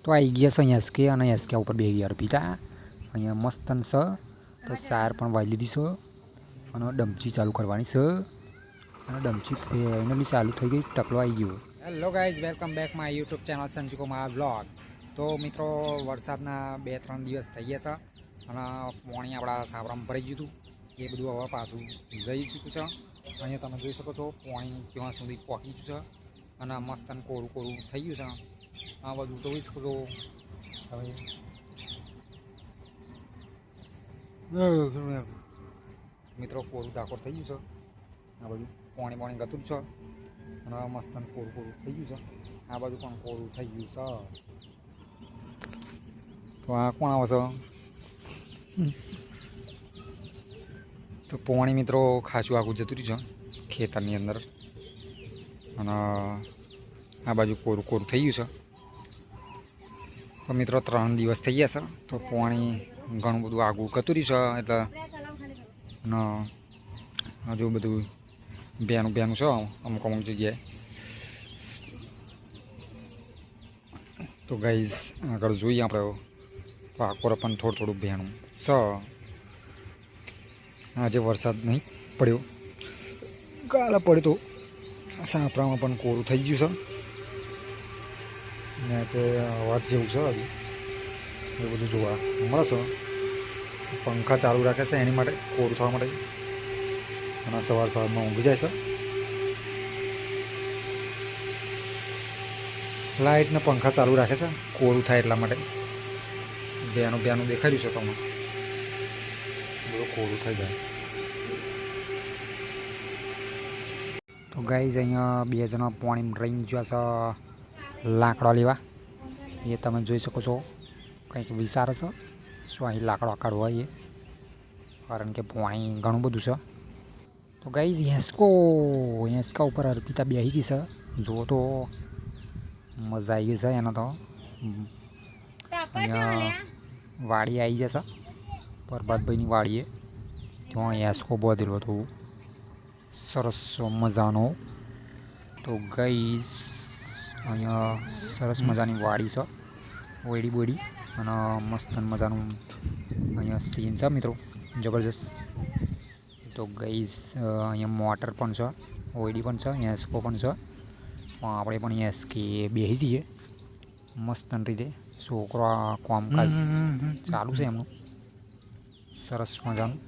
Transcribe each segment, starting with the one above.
તો આવી ગયા છે અહીંયા એસકે અને એસકે ઉપર 2000 પીતા અહીંયા મસ્તન છે. તો સાર પણ વાળી લીધી છે અને ડમચી ચાલુ કરવાની છે અને ડમચી ફાઇનલી ચાલુ થઈ ગઈ. ટકલો આવી ગયો. Hello guys, welcome back my YouTube channel Sanju Kumar vlog. તો મિત્રો વરસાદના 2-3 દિવસ થઈ ગયા છે અને પાણી આપણા સાવરામાં ભરાઈ ગયું હતું. એ બધું હવે પાછું જઈ ચૂક્યું છે. અહીંયા તમે જોઈ શકો છો પાણી ત્યાં સુધી પહોંચી ગયું છે અને મસ્તન કોરું કોરું થઈ ગયું છે. આ બધું જોઈ શકો છો હવે. મિત્રો કોરું ધાકોર થઈ ગયું છે. આ બધું પાણી ગતું છે અને મસ્તન કોરું કોરું થઈ ગયું છે. આ બાજુ પણ કોરું થઈ ગયું છે. તો આ કોણ આવે છે? તો પાણી મિત્રો ખાસું આગું જતું રહ્યું છે ખેતરની અંદર અને આ બાજુ કોરું કોરું થઈ ગયું છે. તો મિત્રો 3 દિવસ થઈ ગયા છે તો પાણી ઘણું બધું આગું જતું રહ્યું છે. એટલે અને હજુ બધું બેનું છે અમુક જગ્યાએ. તો ગાઈઝ આગળ જોઈએ આપણે પાકોર પણ થોડું બેનું છે. આજે વરસાદ નહીં પડ્યો, કાલે પડ્યો તો સાપરામાં પણ કોરું થઈ ગયું છે ને આજે વાત જેવું છે. હજુ એ બધું જોવા મળે છે. પંખા ચાલુ રાખે છે એની માટે કોરું થવા માટે અને સવારમાં ઊંઘી જાય છે. લાઇટ ને પંખા ચાલુ રાખે છે કોરું થાય એટલા માટે. બેનું દેખાડ્યું છે તમને, બધું કોરું થઈ જાય. તો ગાઈઝ અહીંયા 2 જણા પાણીમાં રહીને ગયા છે લાકડા લેવા. એ તમે જોઈ શકો છો કંઈક વિચારે છે શું અહીં લાકડા કાઢવા એ, કારણ કે પાણી ઘણું બધું છે. તો ગાઈઝ હેસ્કા ઉપર અર્પિતા બેસી ગઈ છે. જુઓ તો મજા આવી ગઈ છે એનો. તો અહીંયા વાડી આવી જશે પરબાતભાઈની વાડીએ. ત્યાં હેસ્કો બાંધેલો હતો સરસ મજાનો. તો ગાઈઝ અહીંયા સરસ મજાની વાડી છે, ઓયડી બોયડી અને મસ્ત મજાનું અહીંયા સીન છે મિત્રો, જબરજસ્ત. તો ગાઈઝ અહીંયા મોટર પણ છે, ઓયડી પણ છે, એસ્કો પણ છે. આપણે પણ એસ્કે બેસી દઈએ મસ્ત રીતે. છોકરો કામકાજ ચાલુ છે એમનું સરસ મજાનું.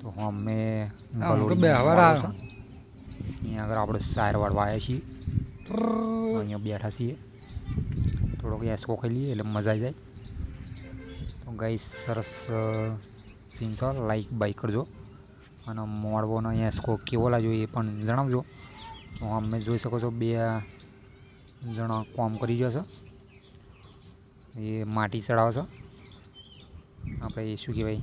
તો અમે અહીંયા આગળ આપણે સાર વાળવા આવ્યા છીએ. અહીંયા બેઠા છીએ, થોડોક એસ્કો ખાઈ લઈએ એટલે મજા આવી જાય. તો ગાઈસ સરસ સીન છે, લાઈક બાઈક કરજો અને મોડવાનો એસ્કો કેવો લાગ્યો એ પણ જણાવજો. તો અમે જોઈ શકો છો 2 જણા કામ કરી રહ્યા છે. એ માટી ચડાવે છે, આપણે શું કહેવાય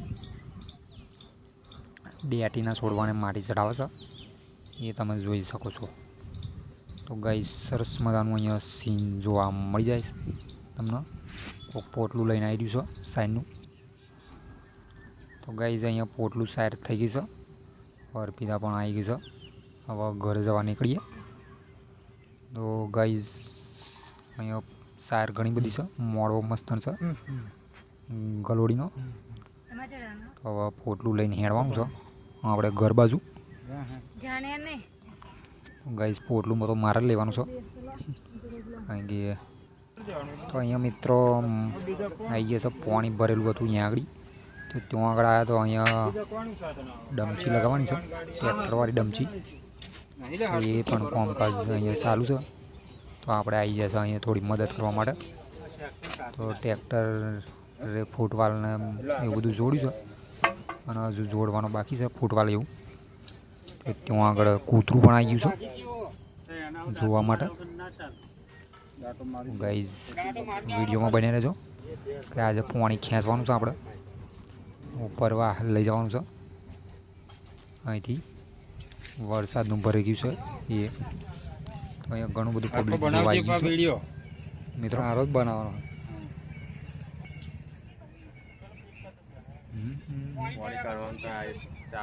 ડેટીના છોડવાને માટી ચડાવે છે એ તમે જોઈ શકો છો. તો ગાઈસ સરસ મજાનું અહીંયા સીન જોવા મળી જાય છે તમને. કોઈક પોટલું લઈને આવી રહ્યું છે સાઈડનું. તો ગાઈસ અહીંયા પોટલું સાઈડ થઈ ગઈ છે, અર્પિતા પણ આવી ગઈ છે. હવે ઘરે જવા નીકળીએ. તો ગાઈસ અહીંયા સાર ઘણી બધી છે, મોડો મસ્તન છે ગલોડીનો. તો હવે પોટલું લઈને હેડવાનું છે આપણે ઘર બાજુ. ગાઈસ પોટલું તો મારે જ લેવાનું છે કારણ કે તો અહીંયા મિત્રો આવી ગયા છે. પાણી ભરેલું હતું અહીંયા આગળ. તો ત્યાં આગળ આવ્યા તો અહીંયા ડમચી લગાવવાની છે, ટ્રેક્ટરવાળી ડમચી. એ પણ કામકાજ અહીંયા ચાલુ છે. તો આપણે આવી જશે અહીંયા થોડી મદદ કરવા માટે. તો ટ્રેક્ટર ફૂટવાલને એવું બધું જોડ્યું છે અને હજુ જોડવાનું બાકી છે ફૂટવાલ એવું. તો ત્યાં આગળ કૂતરું પણ આવી ગયું છે જોવા માટે. ગાઈઝ વિડીયોમાં બની રહેજો કે આજે પાણી ખેંચવાનું છે આપણે, ઉપર વાહ લઈ જવાનું છે. અહીંથી વરસાદનું ભરી ગયું છે એ. તો અહીંયા ઘણું બધું પબ્લિક જોવા આવી ગયું છે મિત્રો. આરો જ બનાવવાનો.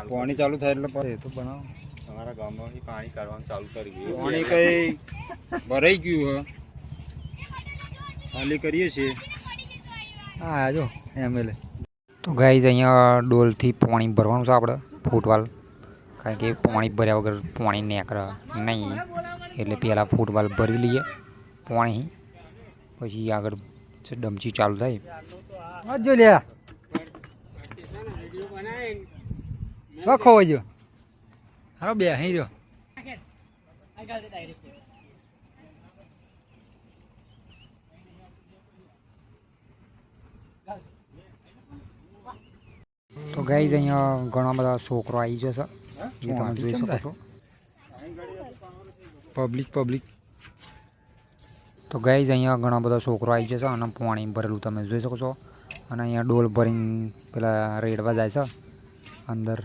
પાણી ચાલુ થાય એટલે તો બનાવો. તમારા ગામમાં પાણી કાઢવાનું ચાલુ કરી ગયું. પાણી કઈ ભરાઈ ગયું ખાલી કરીએ છીએ. હા જો એમએલએ તો ગાઈઝ અહીંયા ડોલથી પાણી ભરવાનું છે આપણે ફૂટવાલ, કારણ કે પાણી ભર્યા વગર પાણી નીકળે નહીં, એટલે પહેલાં ફૂટવાલ ભરી લઈએ પાણી, પછી આગળ ડમચી ચાલુ થાય. જો લ્યા શું ખોવા જો હારો બે અહીં રહ્યો. તો ગાઈઝ અહીંયા ઘણા બધા છોકરો આવી જશે, જે તમે જોઈ શકો છો. પબ્લિક તો ગાઈઝ અહીંયા ઘણા બધા છોકરો આવી જશે અને પાણી ભરેલું તમે જોઈ શકો છો. અને અહીંયા ડોલ ભરીને પેલા રેડવા જાય છે અંદર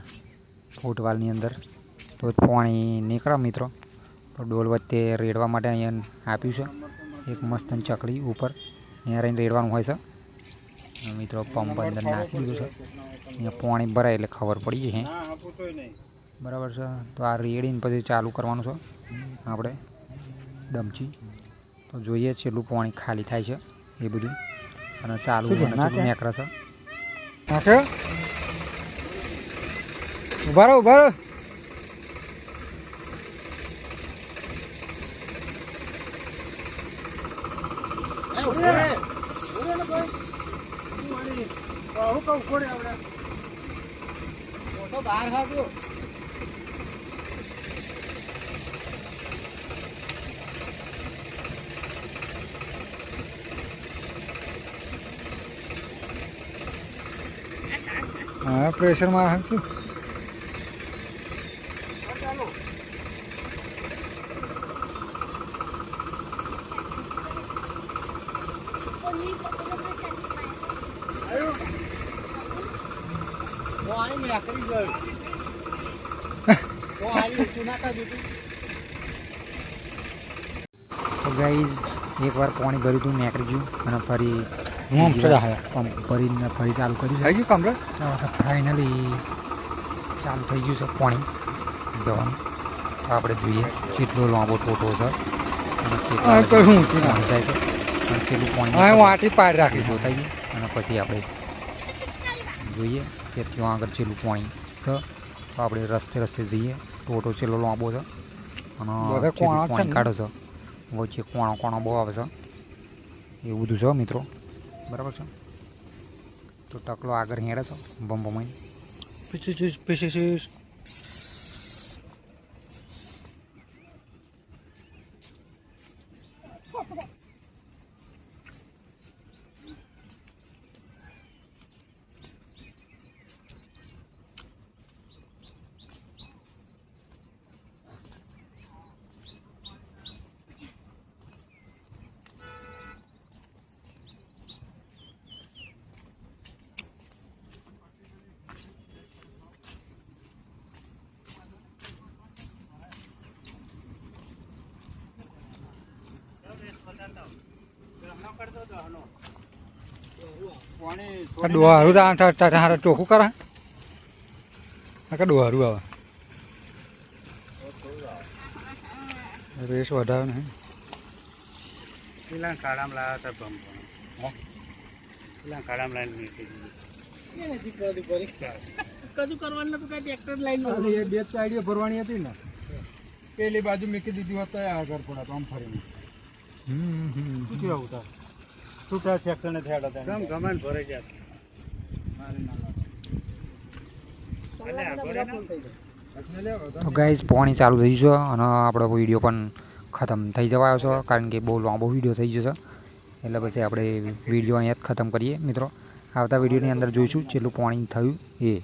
ફૂટવાલની અંદર, તો પાણી નીકળે મિત્રો. તો ડોલ વચ્ચે રેડવા માટે અહીંયા આપ્યું છે એક મસ્ત ચકડી ઉપર, અહીંયા રહીને રેડવાનું હોય છે. મિત્રો પંપ અંદર નાખી દીધું છે, અહીંયા પાણી ભરાય એટલે ખબર પડી જશે બરાબર છે. તો આ રેડીને પછી ચાલુ કરવાનું છે આપણે ડમચી. તો જોઈએ છેલ્લું પાણી ખાલી થાય છે એ બધું, અને ચાલુ નીકળે છે. નાખ્યો ઉભા રહો. હા પ્રેશરમાં છું. તો ગાઈઝ એકવાર પાણી ભર્યું હતું નીકળી ગયું, અને ફરી પંપ ભરીને ફરી ચાલુ કર્યું થઈ ગયું કમ્પ્લીટ. છે. ફાઇનલી ચાલુ થઈ ગયું છે પાણી જવાનું. તો આપણે જોઈએ કેટલો લાંબો ટોટો છે અને કેટલું પાણી જાય છે, અને છેલ્લું પાણી વાટી પાડ રાખી જોતા જઈએ, અને પછી આપણે જોઈએ કે ત્યાં આગળ છેલ્લું પાણી છે. તો આપણે રસ્તે જઈએ. ટોટો છેલ્લો લાંબો છે અને છેલ્લું પાણી કાઢો છે, વચ્ચે કોણો બહુ આવે છે, એવું બધું છે મિત્રો બરાબર છે. તો ટકલો આગળ હેડે છે બમ્બમાં. પીછે ડોહારું હારા ચોખ્ખું કરા ડોહારું આવે રેસ વધારે નહીં. પેલા કાળામાં લાવ્યા હતા પંપ, પેલા કાળામાં લાવીને કશું કરવાનું નતું, કઈ ટ્રેક્ટર લાઈન એ બે ચાડીઓ ભરવાની હતી ને, પેલી બાજુ મૂકી દીધી હોત તો આગળ પડે આમ ફરીને. શું કેવું તાર છૂટા સેક્શન થયા હતા. ગમે ભરાઈ જાય. તો ગાઈઝ પાણી ચાલુ થઈ ગયું છે અને આપણો વિડીયો પણ ખતમ થઈ જવા આવ્યો છે, કારણ કે બહુ લાંબો વિડીયો થઈ ગયો છે. એટલે પછી આપણે વિડીયો અહીંયા જ ખતમ કરીએ મિત્રો. આવતા વિડીયોની અંદર જોઈશું જેટલું પાણી થયું એ.